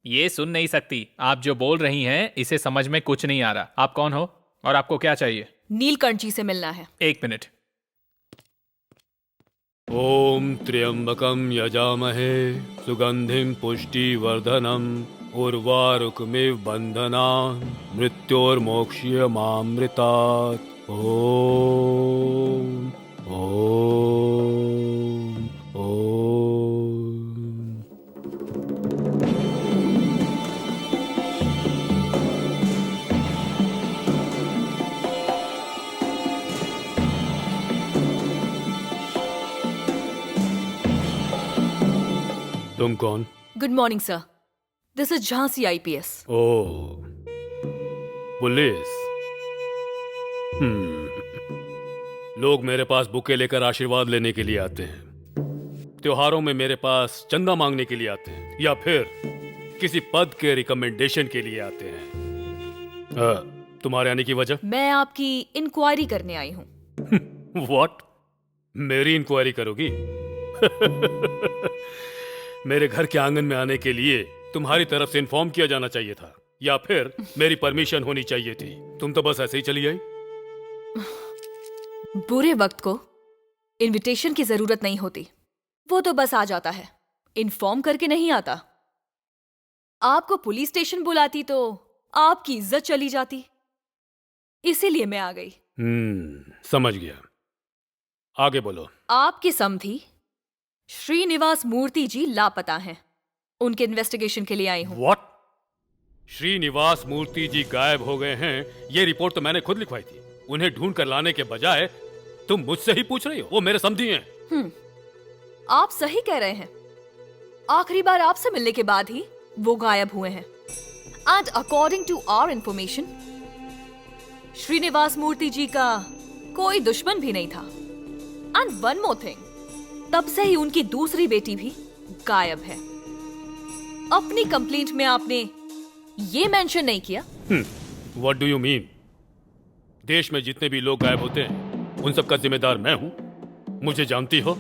ये सुन नहीं सकती। आप जो बोल रही हैं इसे समझ में कुछ नहीं आ रहा। आप कौन हो और आपको क्या चाहिए? नीलकंठ जी से मिलना है। 1 मिनट। ओम त्र्यंबकं यजामहे सुगंधिं पुष्टिवर्धनम् उर्वारुकमिव बन्धनान् मृत्योर्मोक्ष्यमामृतात्। ओम ओम ओम। तुम कौन? Good morning sir, this is Jhansi IPS. Oh, police. लोग मेरे पास बुके लेकर आशीर्वाद लेने के लिए आते हैं, त्योहारों में मेरे पास चंदा मांगने के लिए आते हैं, या फिर किसी पद के रिकमेंडेशन के लिए आते हैं। तुम्हारे आने की वजह? मैं आपकी इंक्वायरी करने आई हूँ। व्हाट? मेरी इंक्वायरी करोगी? मेरे घर के आंगन में आने के लिए तुम्हारी तरफ से इन्फॉर्म किया जाना चाहिए था, या फिर मेरी परमिशन होनी चाहिए थी। तुम तो बस ऐसे ही चली आई। बुरे वक्त को इनविटेशन की जरूरत नहीं होती, वो तो बस आ जाता है, इन्फॉर्म करके नहीं आता। आपको पुलिस स्टेशन बुलाती तो आपकी इज्जत चली जाती, इसीलिए मैं आ गई। समझ गया, आगे बोलो। आपके समधी श्रीनिवास मूर्ति जी लापता हैं, उनके इन्वेस्टिगेशन के लिए आई हूँ। व्हाट? श्रीनिवास मूर्ति जी गायब हो गए हैं, ये रिपोर्ट तो मैंने खुद लिखवाई थी। उन्हें ढूंढ कर लाने के बजाय तुम मुझसे ही पूछ रही हो? वो मेरे समधी हैं। आप सही कह रहे हैं, आखिरी बार आपसे मिलने के बाद ही वो गायब हुए हैं। And according to our information, Srinivas Murthy ji का कोई दुश्मन भी नहीं था। एंड वन मोर थिंग, तब से ही उनकी दूसरी बेटी भी गायब है। अपनी कंप्लेंट में आपने ये मेंशन नहीं किया। What do you mean? देश में जितने भी लोग गायब होते हैं उन सब का जिम्मेदार मैं हूं। मुझे जानती हो,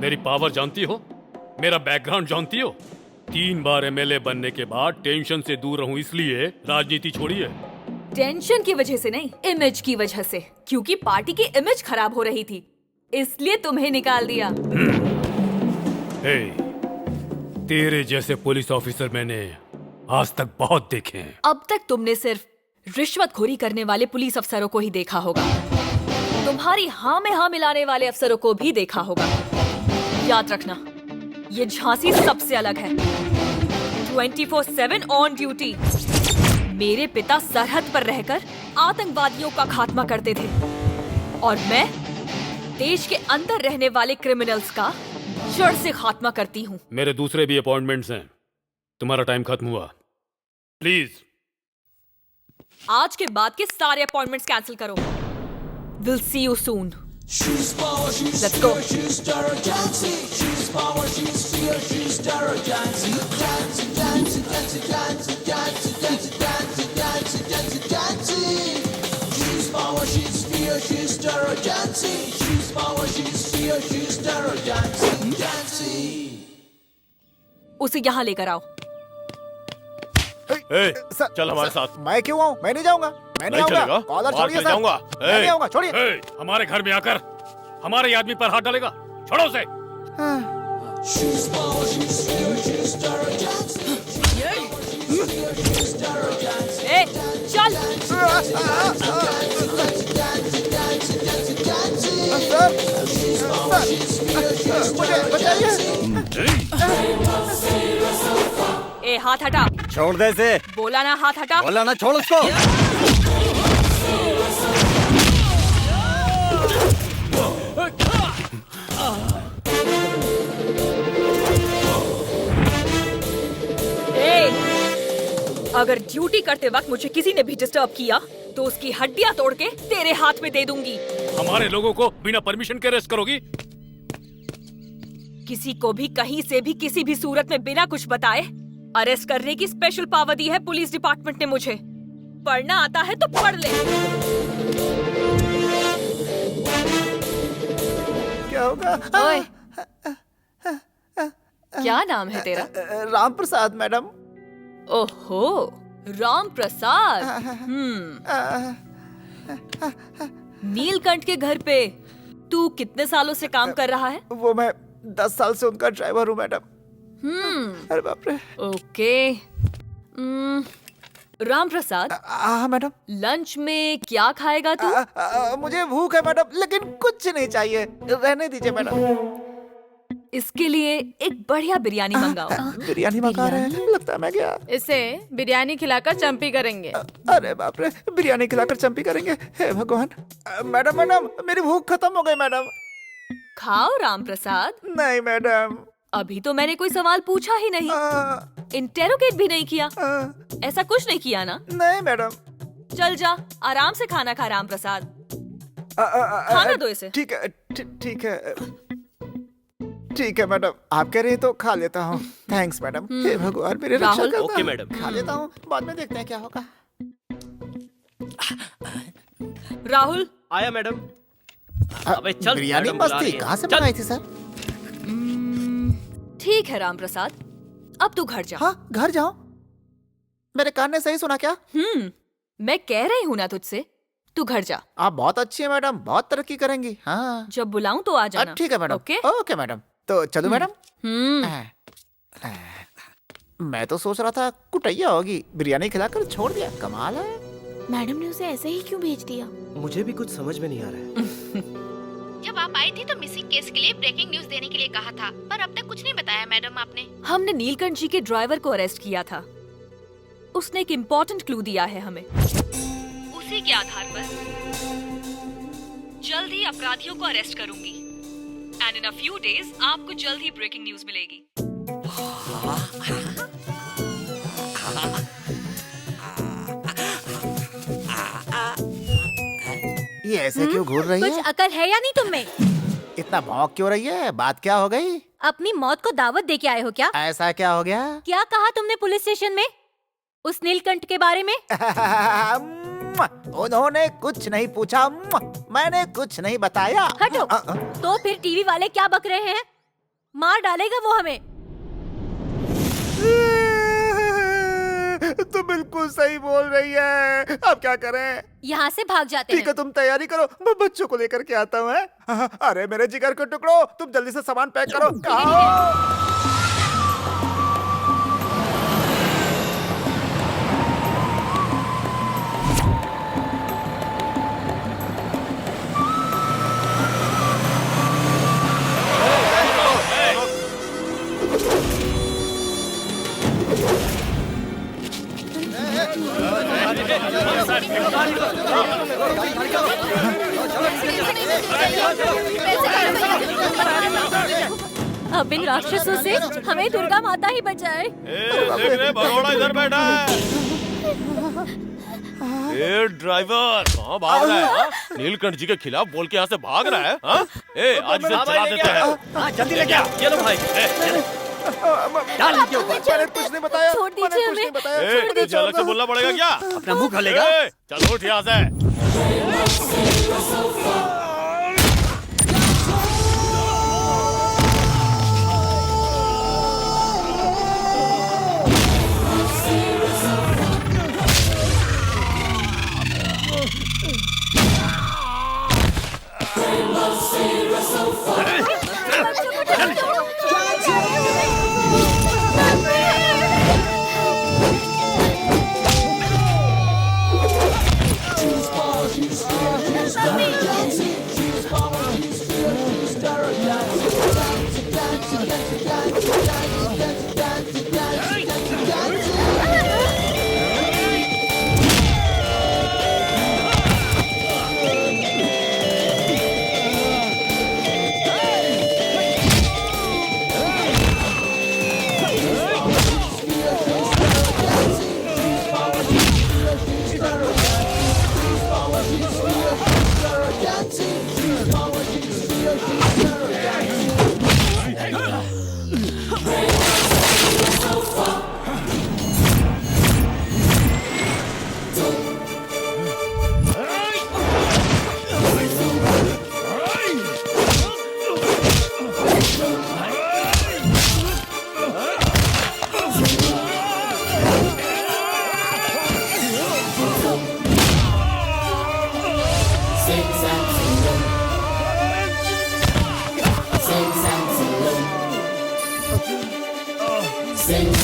मेरी पावर जानती हो, मेरा बैकग्राउंड जानती हो। 3 बार एमएलए बनने के बाद टेंशन से दूर रहूं, इसलिए राजनीति छोड़ी है। टेंशन की वजह से नहीं, इमेज की वजह से, क्योंकि पार्टी की इमेज खराब हो रही थी, इसलिए तुम्हें निकाल दिया। हे, तेरे जैसे पुलिस ऑफिसर मैंने आज तक बहुत देखे हैं। अब तक तुमने सिर्फ रिश्वतखोरी करने वाले पुलिस अफसरों को ही देखा होगा, तुम्हारी हाँ में हाँ मिलाने वाले अफसरों को भी देखा होगा। याद रखना, ये झांसी सबसे अलग है। 24/7 ऑन ड्यूटी। मेरे पिता सरहद पर रहकर आतंकवादियों का खात्मा करते थे, और मैं देश के अंदर रहने वाले क्रिमिनल्स का जड़ से खात्मा करती हूँ। मेरे दूसरे भी अपॉइंटमेंट्स हैं, तुम्हारा टाइम खत्म हुआ। प्लीज आज के बाद के सारे अपॉइंटमेंट्स कैंसिल करो। We'll see you soon. Let's go. उसे यहाँ लेकर आओ। चल हमारे साथ। मैं क्यों आऊँ? मैं नहीं जाऊंगा। मैं नहीं चलेगा? आऊंगा। कॉलर मार छोड़िए के सर। जाऊंगा। मैं नहीं आऊंगा, छोड़िए। हमारे घर में आकर हमारे आदमी पर हाथ डालेगा, छोड़ो उसे। ए, चल। मुझे बचाइए। ए, हाथ हटा। छोड़ दे इसे। बोला ना हाथ हटा। बोला ना, छोड़ उसको। अगर ड्यूटी करते वक्त मुझे किसी ने भी डिस्टर्ब किया तो उसकी हड्डियां तोड़ के तेरे हाथ में दे दूंगी। हमारे लोगों को बिना परमिशन के अरेस्ट करोगी? किसी को भी कहीं से भी किसी भी सूरत में बिना कुछ बताए अरेस्ट करने की स्पेशल पावर दी है पुलिस डिपार्टमेंट ने मुझे। पढ़ना आता है तो पढ़ ले। क्या होगा? ओए, क्या नाम है तेरा? राम प्रसाद मैडम। ओहो, राम प्रसाद। नीलकंठ के घर पे तू कितने सालों से काम कर रहा है? वो मैं 10 साल से उनका ड्राइवर हूँ मैडम। अरे बाप रे। ओके। राम प्रसाद, हाँ मैडम। लंच में क्या खाएगा तू? मुझे भूख है मैडम, लेकिन कुछ नहीं चाहिए, रहने दीजिए मैडम। इसके लिए एक बढ़िया बिरयानी मंगाओ। बिरयानी मंगा रहे हैं, लगता है मैं गया। इसे बिरयानी खिलाकर चंपी करेंगे। अरे बाप रे, बिरयानी खिलाकर चंपी करेंगे? हे भगवान। मैडम मैडम, मेरी भूख खत्म हो गई मैडम। खाओ राम प्रसाद। नहीं मैडम। अभी तो मैंने कोई सवाल पूछा ही नहीं, इंटेरोगेट भी नहीं किया। ऐसा कुछ नहीं किया ना? नहीं मैडम। चल जा, आराम से खाना खा राम प्रसाद। खाना दो इसे। ठीक है, ठीक है, ठीक है मैडम, आप कह रही तो खा लेता हूँ। Thanks madam. हे भगवान, मेरे रक्षा राहुल। करना। Okay madam. खा लेता हूँ, बाद में देखते हैं क्या होगा। राहुल, आया मैडम। अबे चल, बिरयानी मैडम बुला मस्त थी, रही है। कहाँ से चल। बनाई थी सर? ठीक है राम प्रसाद, अब तू घर जा। हाँ, घर जाओ। मेरे कान ने सही सुना क्या? मैं कह रही हूँ ना तुझसे, तू घर जा। आप बहुत अच्छी है मैडम, बहुत तरक्की करेंगी। हाँ जब बुलाऊं तो आ जाना। ठीक है मैडम। ओके? ओके मैडम, तो चलो मैडम। हम्म। मैं तो सोच रहा था कुटैया होगी, बिरयानी खिलाकर छोड़ दिया। कमाल है। मैडम ने उसे ऐसे ही क्यों भेज दिया? मुझे भी कुछ समझ में नहीं आ रहा है। जब आप आई थी तो मिसिंग केस के लिए ब्रेकिंग न्यूज देने के लिए कहा था, पर अब तक कुछ नहीं बताया मैडम आपने। हमने नीलकंठ जी के ड्राइवर को अरेस्ट किया था। उसने एक इम्पोर्टेंट क्लू दिया है हमें। उसी के आधार पर जल्द ही अपराधियों को अरेस्ट करूंगी। And in a few days आपको जल्द ही ब्रेकिंग न्यूज मिलेगी। ये ऐसे क्यों घूर रही कुछ है? अकल है या नहीं तुम में? इतना भौंक क्यों रही है? बात क्या हो गई? अपनी मौत को दावत दे के आए हो क्या? ऐसा क्या हो गया? क्या कहा तुमने पुलिस स्टेशन में उस नीलकंठ के बारे में? उन्होंने कुछ नहीं पूछा, मैंने कुछ नहीं बताया। हटो। तो फिर टीवी वाले क्या बक रहे हैं? मार डालेगा वो हमें। तो बिल्कुल सही बोल रही है। अब क्या करें? यहाँ से भाग जाते ठीक है, हैं। तुम तैयारी करो, मैं बच्चों को लेकर के आता हूँ। अरे मेरे जिगर के टुकड़ो, तुम जल्दी से सामान पैक करो। कहाँ हो? अब इन राक्षसों से हमें दुर्गा माता ही बचाए। देख रहे भगोड़ा इधर बैठा है। ए ड्राइवर, कहाँ भाग रहा है? हाँ? नीलकंठ जी के खिलाफ बोल के यहाँ से भाग रहा है? हाँ? ए आज से चला देते हैं। जल्दी लेके आ। ये लो भाई। डाल लीजिए ऊपर। मैंने कुछ नहीं बताया। छोड़ दीजिए मैंने कुछ हमें। नहीं बताया। ए, छोड़ दो, तुझे अलग से बोलना पड़ेगा क्या? अपना मुंह खोलेगा। ए, चल उठ यहाँ से। Choose